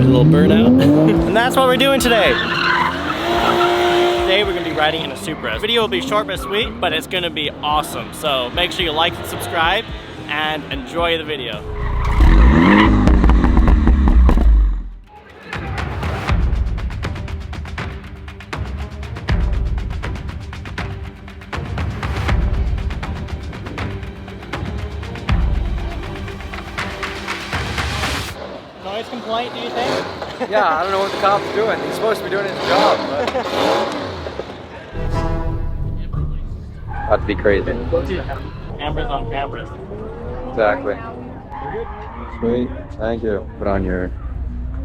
Started a little burnout. And that's what we're doing today. Today we're going to be riding in a Supra. The video will be short but sweet, but it's going to be awesome. So make sure you like and subscribe and enjoy the video. Noise complaint, do you think? Yeah, I don't know what the cop's doing. He's supposed to be doing his job, but... About to be crazy. Cameras on cameras. Exactly. Sweet. Thank you. Put on your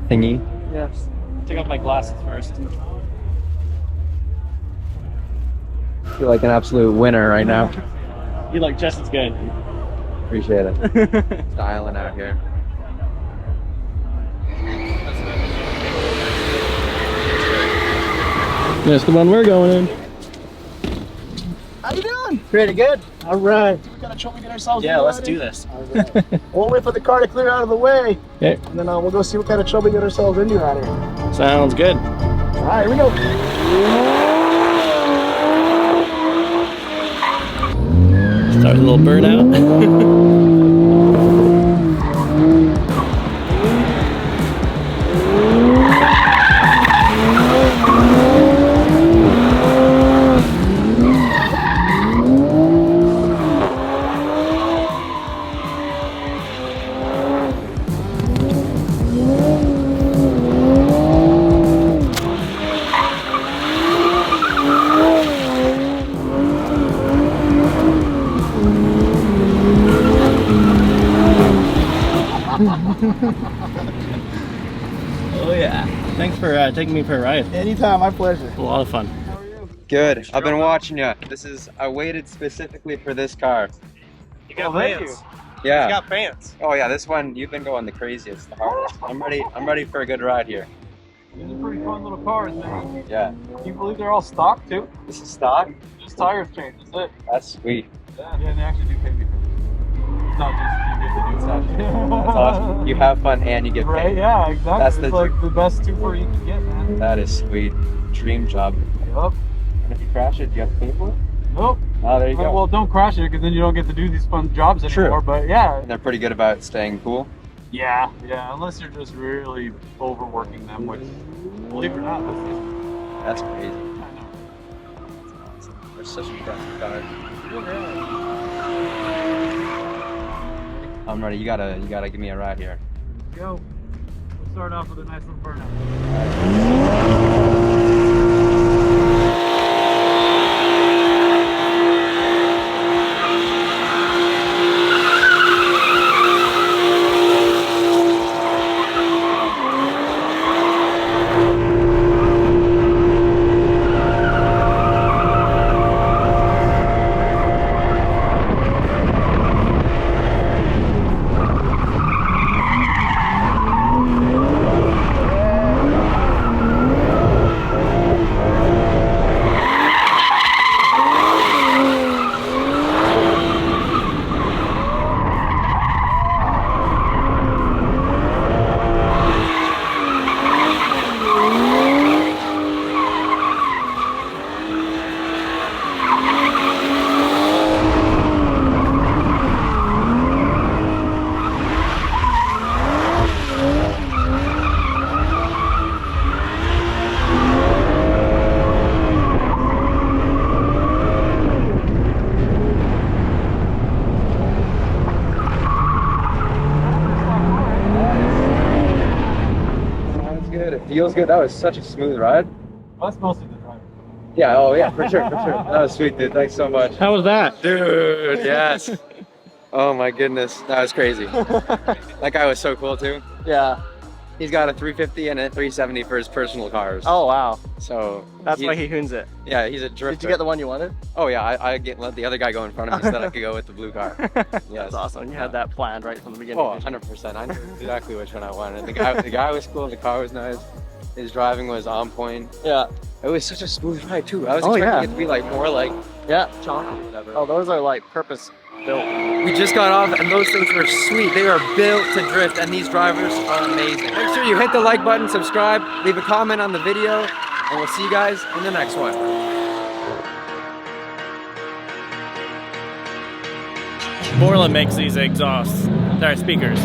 thingy. Yes. Take off my glasses first. I feel like an absolute winner right now. You look just as good. Appreciate it. Styling out here. That's the one we're going in. How you doing? Pretty good. All right. We gotta try to get ourselves. Yeah, let's do this. All right. We'll wait for the car to clear out of the way. Okay. And then we'll go see what kind of trouble we get ourselves into out here. Sounds good. All right, here we go. Started a little burnout. Oh yeah. Thanks for taking me for a ride. Anytime, my pleasure. A lot of fun. How are you? Good. I've been watching you. I waited specifically for this car. You got thank fans. Yeah. You got fans. Oh yeah, this one, you've been going the craziest, the hardest. I'm ready for a good ride here. These are pretty fun little cars, man. Yeah. Can you believe they're all stock too? This is stock? Just tires changed, that's it. That's sweet. Yeah, and they actually do pay me for this. It's not just you get to do That's awesome. You have fun and you get paid. Right, yeah, exactly. That's it's like the best two-for you can get, man. That is sweet. Dream job. Yup. And if you crash it, do you have to pay for it? Nope. Oh, there you go. Well, don't crash it because then you don't get to do these fun jobs anymore. True. But yeah. They're pretty good about staying cool. Yeah, unless you're just really overworking them, which, believe it or not, That's crazy. I know. That's awesome. They're such impressive cars. I'm ready. You gotta give me a ride here. Let's go. We'll start off with a nice little burnout. Feels good. That was such a smooth ride. Well, that's mostly the driver. Yeah, oh yeah, for sure. That was sweet, dude. Thanks so much. How was that? Dude, yes. Oh my goodness, that was crazy. That guy was so cool too. Yeah. He's got a 350 and a 370 for his personal cars. Oh wow. So that's why he hoons it. Yeah, he's a drifter. Did you get the one you wanted? Oh yeah, I let the other guy go in front of me so that I could go with the blue car. Yes. That's awesome. You had that planned right from the beginning. Oh, 100%. I knew exactly which one I wanted. The guy was cool. The car was nice. His driving was on point. Yeah. It was such a smooth ride too. I was expecting it to be like more like choppy or whatever. Oh, those are like purpose built. We just got off and those things were sweet. They are built to drift and these drivers are amazing. Make sure you hit the like button, subscribe, leave a comment on the video, and we'll see you guys in the next one. Borland makes these exhausts. They're speakers.